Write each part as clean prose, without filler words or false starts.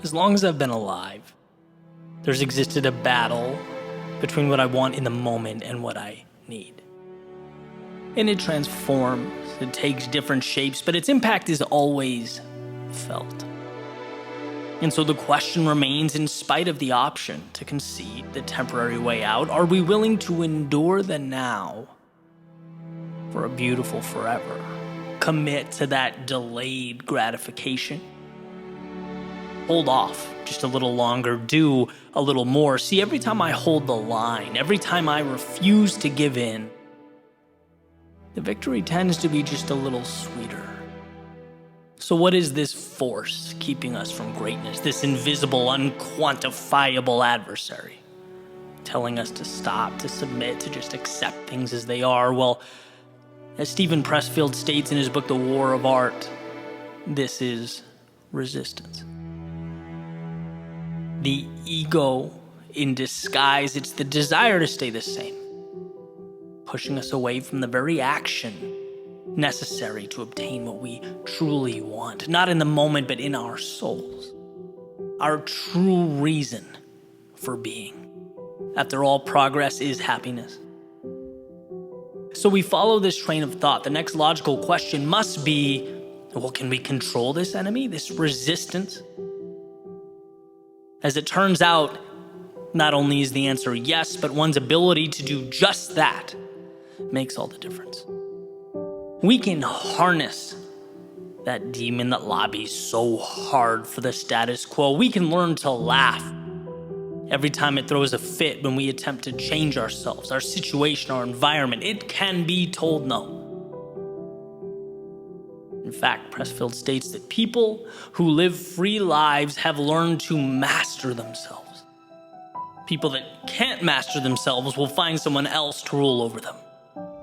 As long as I've been alive, there's existed a battle between what I want in the moment and what I need. And it transforms, it takes different shapes, but its impact is always felt. And so the question remains, in spite of the option to concede the temporary way out, are we willing to endure the now for a beautiful forever? Commit to that delayed gratification? Hold off just a little longer, do a little more. See, every time I hold the line, every time I refuse to give in, the victory tends to be just a little sweeter. So what is this force keeping us from greatness? This invisible, unquantifiable adversary telling us to stop, to submit, to just accept things as they are? Well, as Steven Pressfield states in his book, The War of Art, this is resistance. The ego in disguise, it's the desire to stay the same, pushing us away from the very action necessary to obtain what we truly want, not in the moment, but in our souls, our true reason for being. After all, progress is happiness. So we follow this train of thought. The next logical question must be, well, can we control this enemy, this resistance? As it turns out, not only is the answer yes, but one's ability to do just that makes all the difference. We can harness that demon that lobbies so hard for the status quo. We can learn to laugh every time it throws a fit when we attempt to change ourselves, our situation, our environment. It can be told no. In fact, Pressfield states that people who live free lives have learned to master themselves. People that can't master themselves will find someone else to rule over them,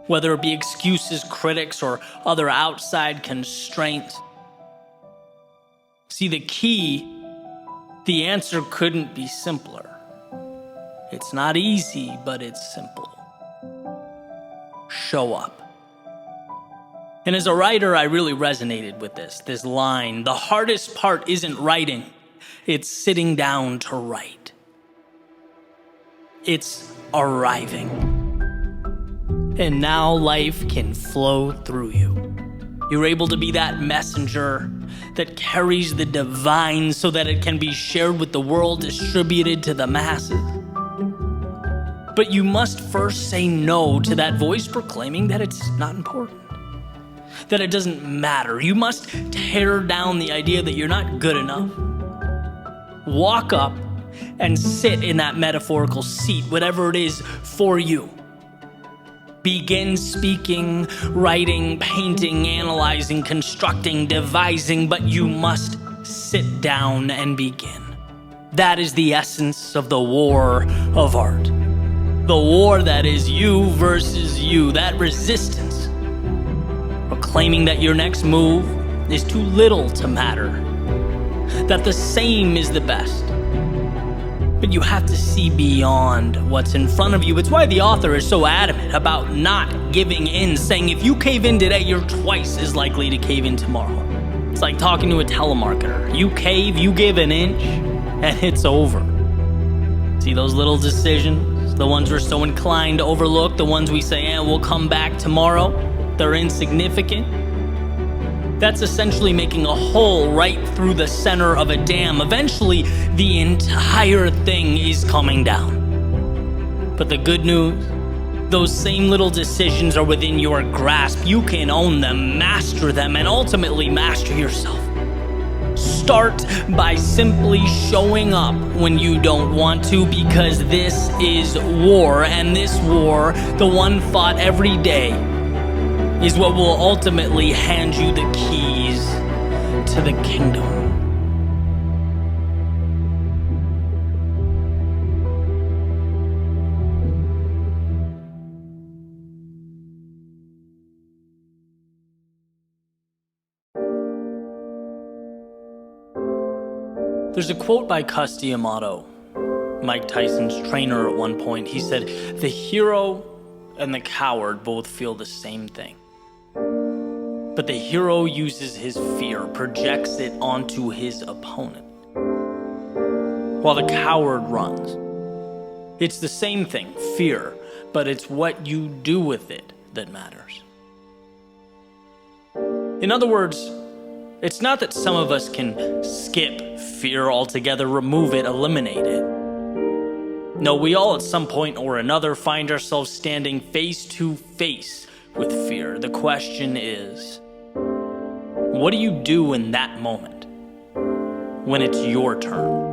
whether it be excuses, critics, or other outside constraints. See, the answer couldn't be simpler. It's not easy, but it's simple. Show up. And as a writer, I really resonated with this line. The hardest part isn't writing, it's sitting down to write. It's arriving. And now life can flow through you. You're able to be that messenger that carries the divine so that it can be shared with the world, distributed to the masses. But you must first say no to that voice proclaiming that it's not important, that it doesn't matter. You must tear down the idea that you're not good enough. Walk up and sit in that metaphorical seat, whatever it is for you. Begin speaking, writing, painting, analyzing, constructing, devising, but you must sit down and begin. That is the essence of the war of art. The war that is you versus you, that resistance. Proclaiming that your next move is too little to matter, that the same is the best. But you have to see beyond what's in front of you. It's why the author is so adamant about not giving in, saying if you cave in today, you're twice as likely to cave in tomorrow. It's like talking to a telemarketer. You cave, you give an inch, and it's over. See those little decisions, the ones we're so inclined to overlook, the ones we say, we'll come back tomorrow, they're insignificant. That's essentially making a hole right through the center of a dam. Eventually, the entire thing is coming down. But the good news, those same little decisions are within your grasp. You can own them, master them, and ultimately master yourself. Start by simply showing up when you don't want to, because this is war, and this war, the one fought every day, is what will ultimately hand you the keys to the kingdom. There's a quote by Cus D'Amato, Mike Tyson's trainer at one point. He said, "The hero and the coward both feel the same thing. But the hero uses his fear, projects it onto his opponent. while the coward runs. It's the same thing, fear, but it's what you do with it that matters. In other words, it's not that some of us can skip fear altogether, remove it, eliminate it. No, we all at some point or another find ourselves standing face to face with fear. The question is, what do you do in that moment when it's your turn?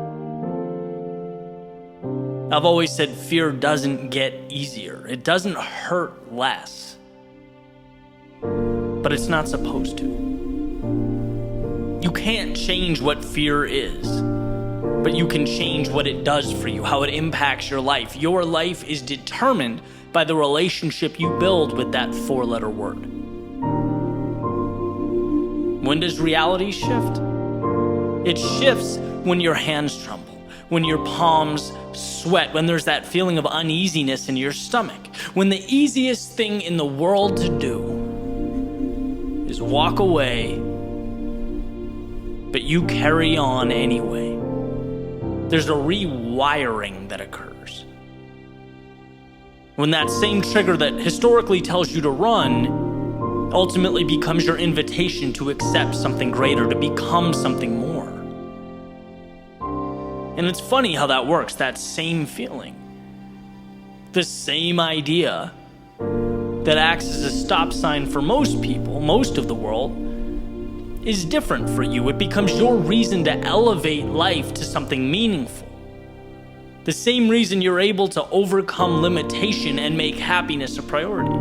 I've always said fear doesn't get easier. It doesn't hurt less. But it's not supposed to. You can't change what fear is, but you can change what it does for you, how it impacts your life. Your life is determined by the relationship you build with that four-letter word. When does reality shift? It shifts when your hands tremble, when your palms sweat, when there's that feeling of uneasiness in your stomach, when the easiest thing in the world to do is walk away, but you carry on anyway. There's a rewiring that occurs. When that same trigger that historically tells you to run ultimately becomes your invitation to accept something greater, to become something more. And it's funny how that works, that same feeling. The same idea that acts as a stop sign for most people, most of the world, is different for you. It becomes your reason to elevate life to something meaningful. The same reason you're able to overcome limitation and make happiness a priority.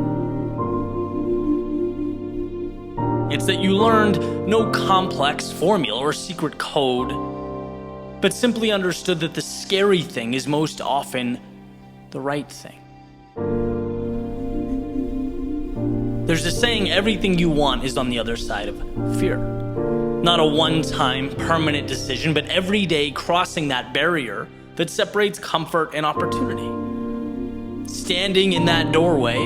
It's that you learned no complex formula or secret code, but simply understood that the scary thing is most often the right thing. There's a saying, everything you want is on the other side of fear. Not a one-time, permanent decision, but every day crossing that barrier that separates comfort and opportunity. Standing in that doorway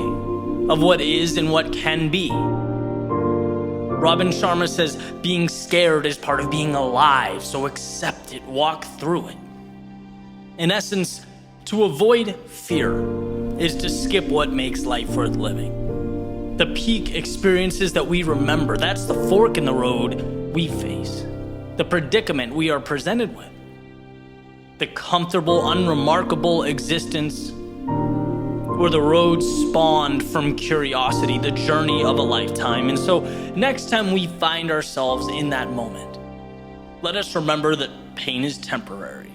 of what is and what can be. Robin Sharma says, being scared is part of being alive, so accept it, walk through it. In essence, to avoid fear is to skip what makes life worth living. The peak experiences that we remember, that's the fork in the road we face. The predicament we are presented with. The comfortable, unremarkable existence, or the road spawned from curiosity, the journey of a lifetime. And so next time we find ourselves in that moment, let us remember that pain is temporary,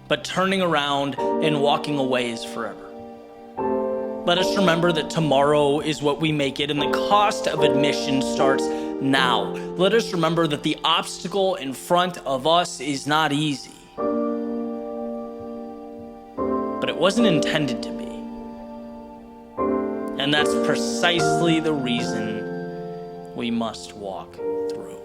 but turning around and walking away is forever. Let us remember that tomorrow is what we make it, and the cost of admission starts now. Let us remember that the obstacle in front of us is not easy, but it wasn't intended to be. And that's precisely the reason we must walk through.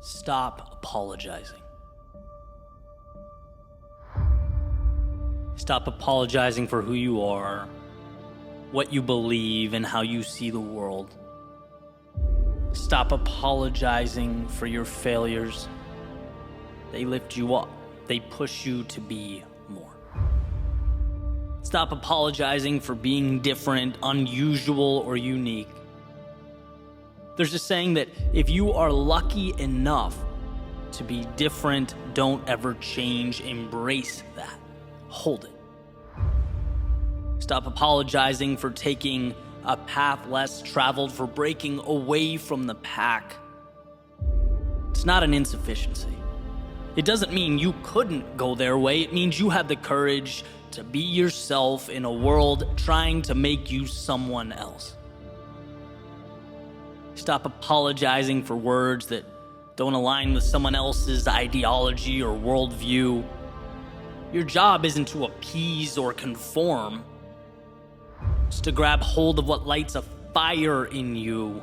Stop apologizing. Stop apologizing for who you are, what you believe, and how you see the world. Stop apologizing for your failures. They lift you up. They push you to be more. Stop apologizing for being different, unusual, or unique. There's a saying that if you are lucky enough to be different, don't ever change. Embrace that. Hold it. Stop apologizing for taking a path less traveled, for breaking away from the pack. It's not an insufficiency. It doesn't mean you couldn't go their way. It means you have the courage to be yourself in a world trying to make you someone else. Stop apologizing for words that don't align with someone else's ideology or worldview. Your job isn't to appease or conform. It's to grab hold of what lights a fire in you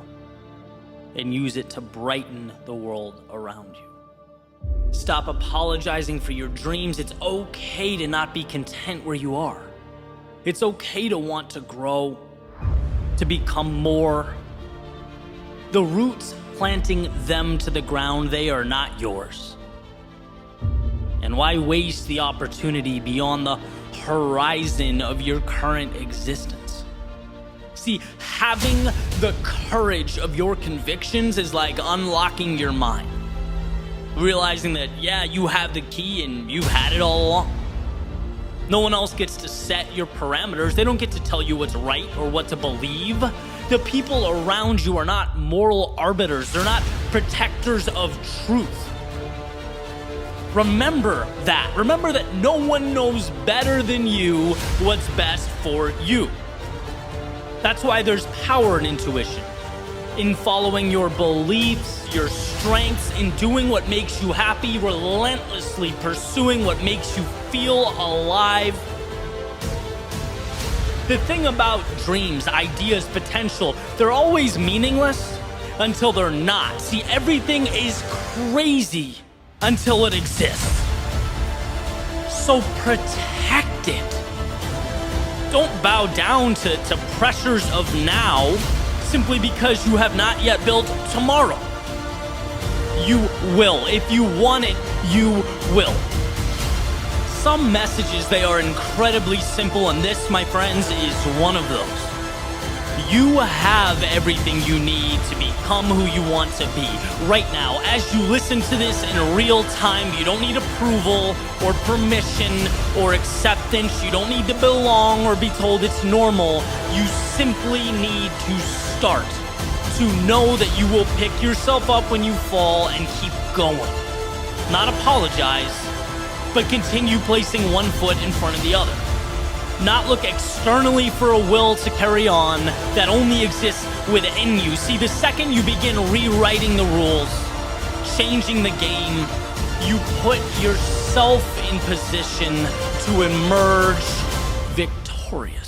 and use it to brighten the world around you. Stop apologizing for your dreams. It's okay to not be content where you are. It's okay to want to grow, to become more. The roots planting them to the ground, they are not yours. And why waste the opportunity beyond the horizon of your current existence? See, having the courage of your convictions is like unlocking your mind. Realizing that, yeah, you have the key and you've had it all along. No one else gets to set your parameters. They don't get to tell you what's right or what to believe. The people around you are not moral arbiters. They're not protectors of truth. Remember that. Remember that no one knows better than you what's best for you. That's why there's power in intuition, in following your beliefs, your strengths, in doing what makes you happy, relentlessly pursuing what makes you feel alive. The thing about dreams, ideas, potential, they're always meaningless until they're not. See, everything is crazy until it exists. So protect it. Don't bow down to pressures of now simply because you have not yet built tomorrow. You will. If you want it, you will. Some messages, they are incredibly simple, and this, my friends, is one of those. You have everything you need to become who you want to be. Right now, as you listen to this in real time, you don't need approval or permission or acceptance. You don't need to belong or be told it's normal. You simply need to start, to know that you will pick yourself up when you fall and keep going. Not apologize, but continue placing one foot in front of the other. Not look externally for a will to carry on that only exists within you. See, the second you begin rewriting the rules, changing the game, you put yourself in position to emerge victorious.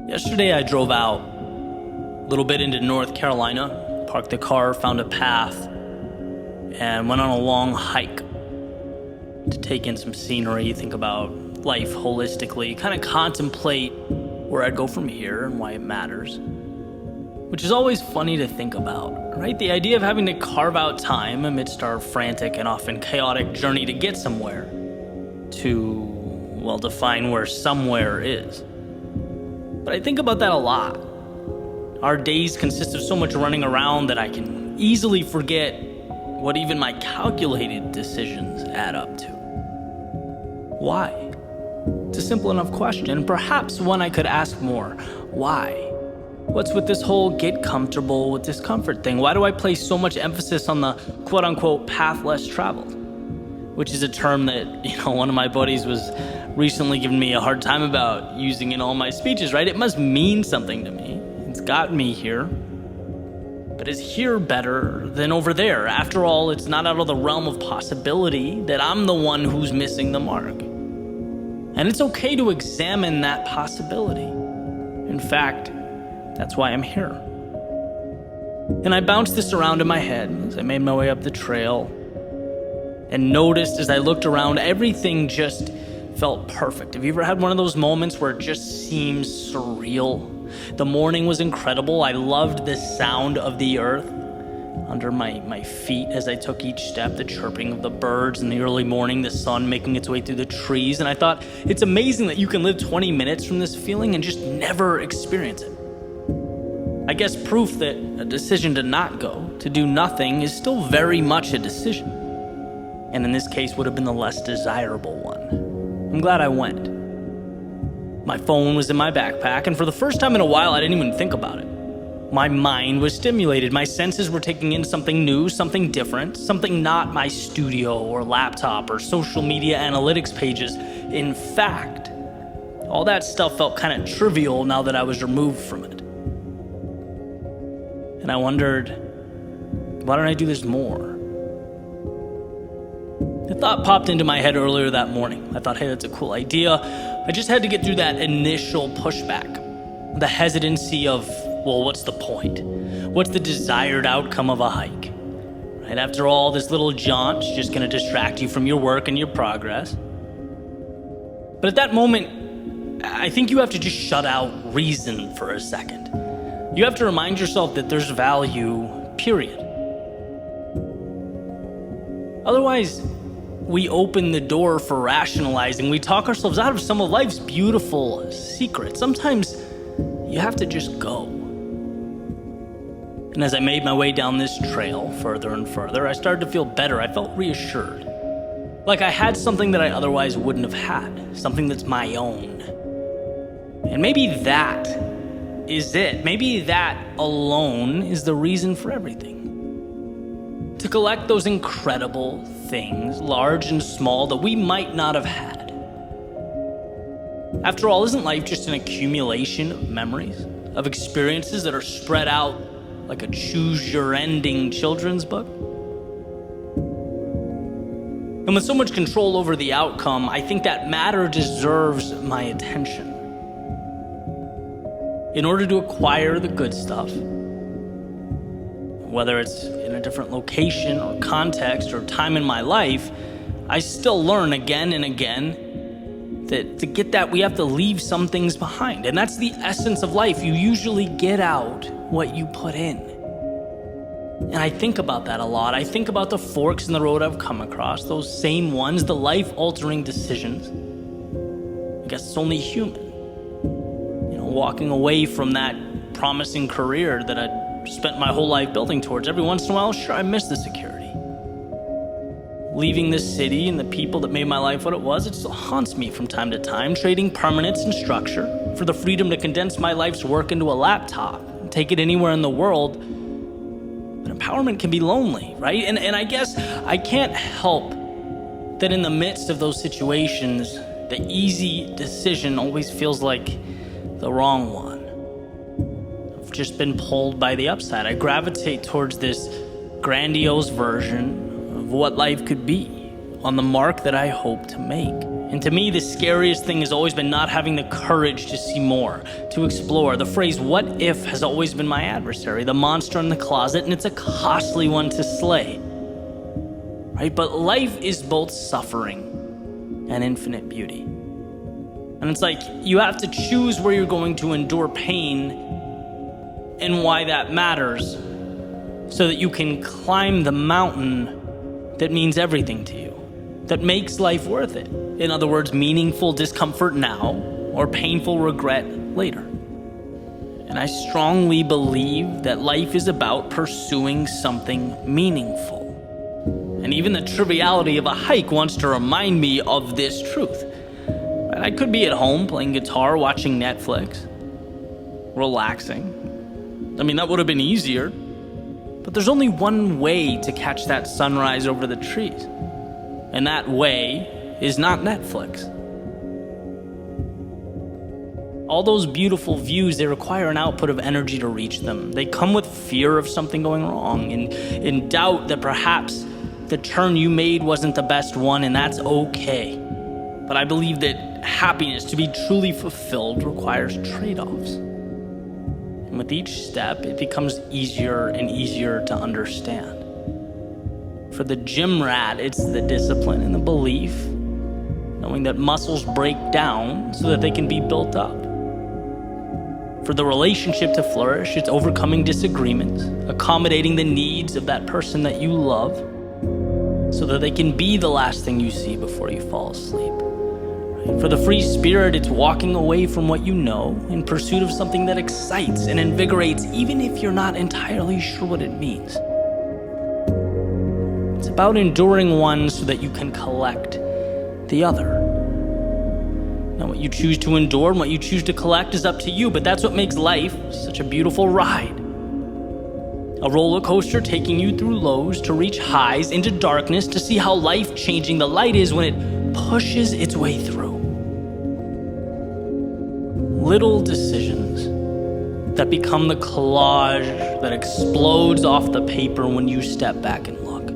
Yesterday I drove out a little bit into North Carolina, parked the car, found a path, and went on a long hike to take in some scenery, think about life holistically, kind of contemplate where I'd go from here and why it matters. Which is always funny to think about, right? The idea of having to carve out time amidst our frantic and often chaotic journey to get somewhere, to, well, define where somewhere is. But I think about that a lot. Our days consist of so much running around that I can easily forget what even my calculated decisions add up to. Why? It's a simple enough question, perhaps one I could ask more. Why? What's with this whole get comfortable with discomfort thing? Why do I place so much emphasis on the quote-unquote path less traveled? Which is a term that, one of my buddies was recently giving me a hard time about using in all my speeches, right? It must mean something to me. It's got me here. But is here better than over there? After all, it's not out of the realm of possibility that I'm the one who's missing the mark. And it's okay to examine that possibility. In fact, that's why I'm here. And I bounced this around in my head as I made my way up the trail, and noticed as I looked around, everything just felt perfect. Have you ever had one of those moments where it just seems surreal? The morning was incredible. I loved the sound of the earth under my feet as I took each step, the chirping of the birds in the early morning, the sun making its way through the trees. And I thought, it's amazing that you can live 20 minutes from this feeling and just never experience it. I guess proof that a decision to not go, to do nothing, is still very much a decision. And in this case would have been the less desirable one. I'm glad I went. My phone was in my backpack, and for the first time in a while, I didn't even think about it. My mind was stimulated. My senses were taking in something new, something different, something not my studio or laptop or social media analytics pages. In fact, all that stuff felt kind of trivial now that I was removed from it. And I wondered, Why don't I do this more? The thought popped into my head earlier that morning. I thought, hey, that's a cool idea. I just had to get through that initial pushback. The hesitancy of, well, what's the point? What's the desired outcome of a hike? Right? After all, this little jaunt's just going to distract you from your work and your progress. But at that moment, I think you have to just shut out reason for a second. You have to remind yourself that there's value, period. Otherwise, we open the door for rationalizing. We talk ourselves out of some of life's beautiful secrets. Sometimes you have to just go. And as I made my way down this trail further and further, I started to feel better. I felt reassured. Like I had something that I otherwise wouldn't have had. Something that's my own. And maybe that is it. Maybe that alone is the reason for everything. To collect those incredible things, large and small, that we might not have had. After all, isn't life just an accumulation of memories, of experiences that are spread out like a choose-your-ending children's book? And with so much control over the outcome, I think that matter deserves my attention. In order to acquire the good stuff, whether it's in a different location or context or time in my life, I still learn again and again that to get that, we have to leave some things behind. And that's the essence of life. You usually get out what you put in. And I think about that a lot. I think about the forks in the road I've come across, those same ones, the life-altering decisions. I guess it's only human. Walking away from that promising career that I'd spent my whole life building towards. Every once in a while, sure, I miss the security. Leaving this city and the people that made my life what it was, it still haunts me from time to time, trading permanence and structure for the freedom to condense my life's work into a laptop and take it anywhere in the world. But empowerment can be lonely, right? And I guess I can't help that in the midst of those situations, the easy decision always feels like the wrong one. I've just been pulled by the upside. I gravitate towards this grandiose version of what life could be on the mark that I hope to make. And to me, the scariest thing has always been not having the courage to see more, to explore. The phrase, what if, has always been my adversary, the monster in the closet, and it's a costly one to slay. Right? But life is both suffering and infinite beauty. And it's like you have to choose where you're going to endure pain and why that matters so that you can climb the mountain that means everything to you, that makes life worth it. In other words, meaningful discomfort now or painful regret later. And I strongly believe that life is about pursuing something meaningful. And even the triviality of a hike wants to remind me of this truth. I could be at home playing guitar, watching Netflix, relaxing. I mean, that would have been easier. But there's only one way to catch that sunrise over the trees. And that way is not Netflix. All those beautiful views, they require an output of energy to reach them. They come with fear of something going wrong, and in doubt that perhaps the turn you made wasn't the best one, and that's okay. But I believe that happiness, to be truly fulfilled, requires trade-offs. And with each step, it becomes easier and easier to understand. For the gym rat, it's the discipline and the belief, knowing that muscles break down so that they can be built up. For the relationship to flourish, it's overcoming disagreements, accommodating the needs of that person that you love, so that they can be the last thing you see before you fall asleep. For the free spirit, it's walking away from what you know in pursuit of something that excites and invigorates, even if you're not entirely sure what it means. It's about enduring one so that you can collect the other. Now, what you choose to endure and what you choose to collect is up to you, but that's what makes life such a beautiful ride. A roller coaster taking you through lows to reach highs into darkness to see how life-changing the light is when it pushes its way through. Little decisions that become the collage that explodes off the paper when you step back and look.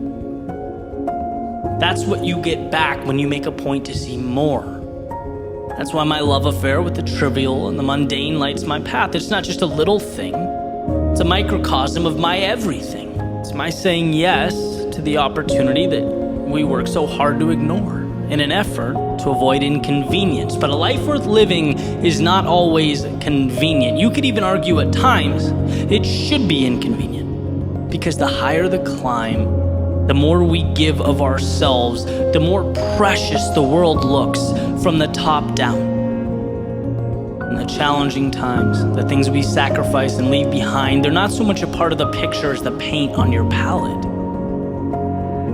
That's what you get back when you make a point to see more. That's why my love affair with the trivial and the mundane lights my path. It's not just a little thing. It's a microcosm of my everything. It's my saying yes to the opportunity that we work so hard to ignore in an effort to avoid inconvenience. But a life worth living is not always convenient. You could even argue at times it should be inconvenient, because the higher the climb, the more we give of ourselves, the more precious the world looks from the top down. In the challenging times, the things we sacrifice and leave behind, they're not so much a part of the picture as the paint on your palette.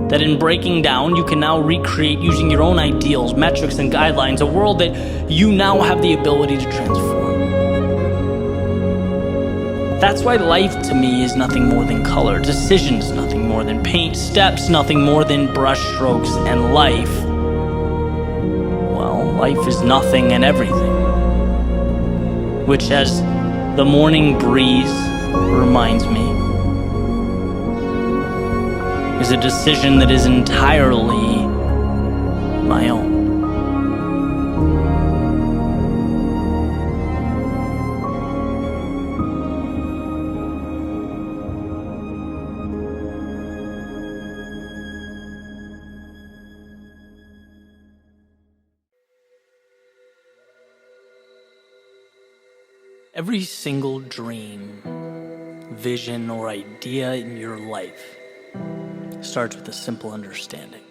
That in breaking down, you can now recreate using your own ideals, metrics, and guidelines, a world that you now have the ability to transform. That's why life to me is nothing more than color, decisions nothing more than paint, steps nothing more than brush strokes, and life, well, life is nothing and everything. Which, as the morning breeze reminds me, is a decision that is entirely my own. Every single dream, vision, or idea in your life starts with a simple understanding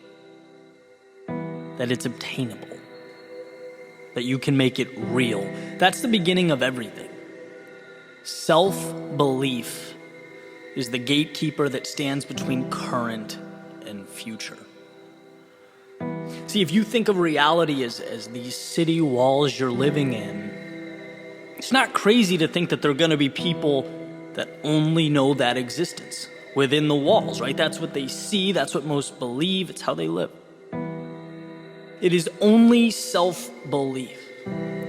that it's obtainable, that you can make it real. That's the beginning of everything. Self-belief is the gatekeeper that stands between current and future. See, if you think of reality as these city walls you're living in, it's not crazy to think that there are going to be people that only know that existence within the walls, right? That's what they see. That's what most believe. It's how they live. It is only self-belief,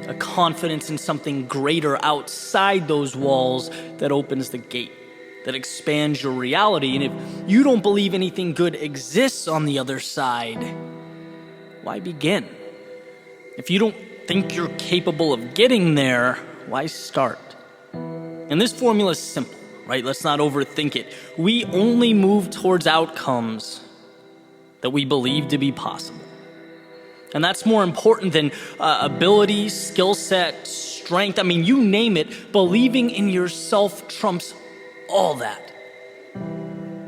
a confidence in something greater outside those walls, that opens the gate, that expands your reality. And if you don't believe anything good exists on the other side, why begin? If you don't think you're capable of getting there, why start? And this formula is simple, right? Let's not overthink it. We only move towards outcomes that we believe to be possible. And that's more important than ability, skill set, strength. I mean, you name it. Believing in yourself trumps all that.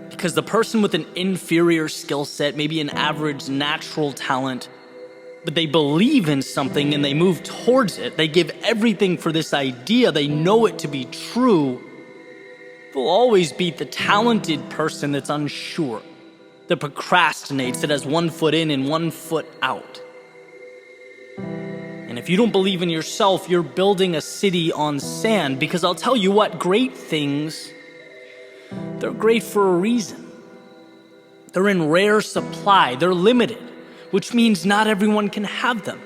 Because the person with an inferior skill set, maybe an average natural talent, but they believe in something and they move towards it. They give everything for this idea. They know it to be true. They'll always beat the talented person that's unsure, that procrastinates, that has 1 foot in and 1 foot out. And if you don't believe in yourself, you're building a city on sand. Because I'll tell you what, great things, they're great for a reason. They're in rare supply. They're limited, which means not everyone can have them.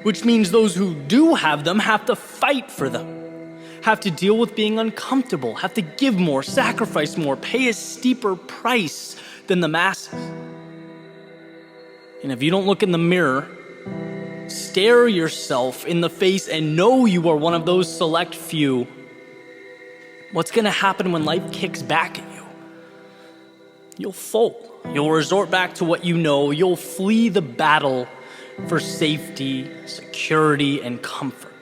Which means those who do have them have to fight for them, have to deal with being uncomfortable, have to give more, sacrifice more, pay a steeper price than the masses. And if you don't look in the mirror, stare yourself in the face and know you are one of those select few, what's gonna happen when life kicks back at you? You'll fold. You'll resort back to what you know. You'll flee the battle for safety, security, and comfort.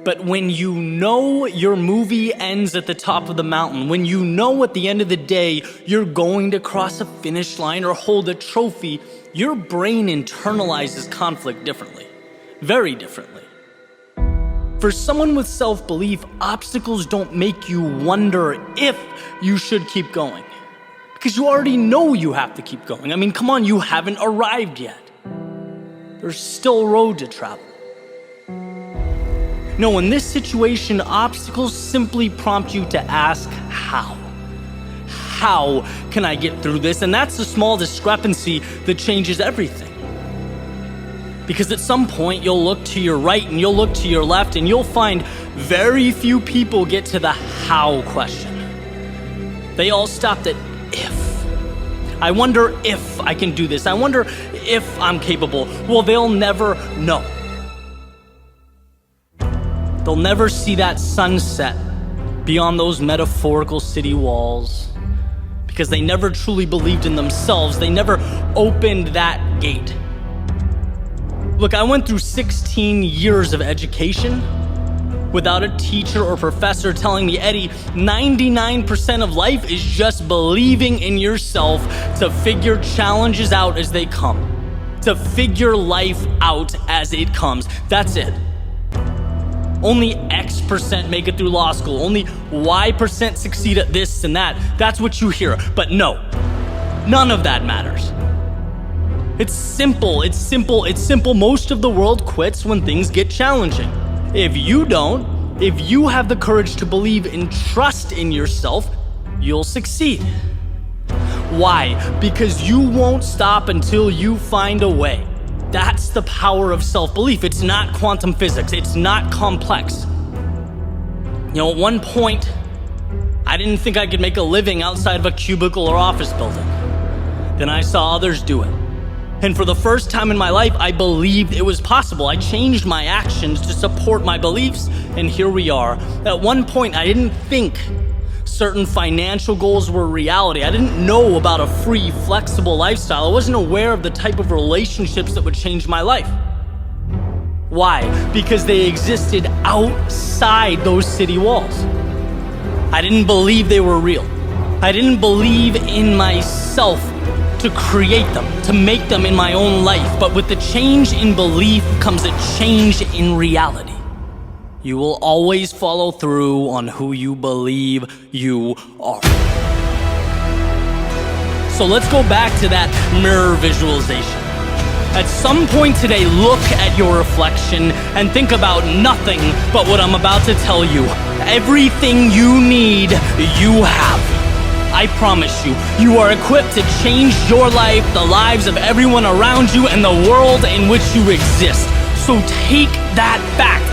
But when you know your movie ends at the top of the mountain, when you know at the end of the day you're going to cross a finish line or hold a trophy, your brain internalizes conflict differently, very differently. For someone with self-belief, obstacles don't make you wonder if you should keep going, because you already know you have to keep going. I mean, come on, you haven't arrived yet. There's still a road to travel. No, in this situation, obstacles simply prompt you to ask, how? How can I get through this? And that's the small discrepancy that changes everything. Because at some point, you'll look to your right and you'll look to your left, and you'll find very few people get to the how question. They all stopped at if. I wonder if I can do this. I wonder if I'm capable. Well, they'll never know. They'll never see that sunset beyond those metaphorical city walls because they never truly believed in themselves. They never opened that gate. Look, I went through 16 years of education without a teacher or professor telling me, Eddie, 99% of life is just believing in yourself to figure challenges out as they come, to figure life out as it comes. That's it. Only X% make it through law school. Only Y% succeed at this and that. That's what you hear. But no, none of that matters. It's simple. Most of the world quits when things get challenging. If you don't, if you have the courage to believe and trust in yourself, you'll succeed. Why? Because you won't stop until you find a way. That's the power of self-belief. It's not quantum physics. It's not complex. You know, at one point, I didn't think I could make a living outside of a cubicle or office building. Then I saw others do it. And for the first time in my life, I believed it was possible. I changed my actions to support my beliefs, and here we are. At one point, I didn't think certain financial goals were reality. I didn't know about a free, flexible lifestyle. I wasn't aware of the type of relationships that would change my life. Why? Because they existed outside those city walls. I didn't believe they were real. I didn't believe in myself to create them, to make them in my own life. But with the change in belief comes a change in reality. You will always follow through on who you believe you are. So let's go back to that mirror visualization. At some point today, look at your reflection and think about nothing but what I'm about to tell you. Everything you need, you have. I promise you, you are equipped to change your life, the lives of everyone around you, and the world in which you exist. So take that fact,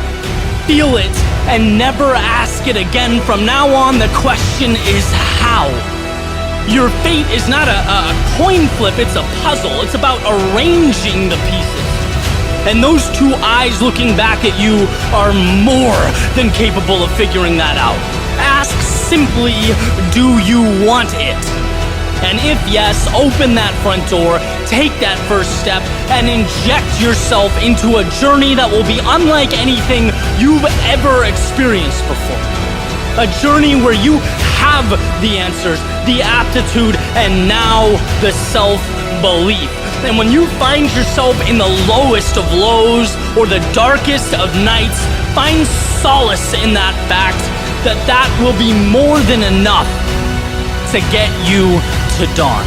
feel it, and never ask it again. From now on, the question is how. Your fate is not a coin flip, it's a puzzle. It's about arranging the pieces. And those two eyes looking back at you are more than capable of figuring that out. Ask simply, do you want it? And if yes, open that front door, take that first step, and inject yourself into a journey that will be unlike anything you've ever experienced before. A journey where you have the answers, the aptitude, and now the self-belief. And when you find yourself in the lowest of lows or the darkest of nights, find solace in that fact that will be more than enough to get you to dawn.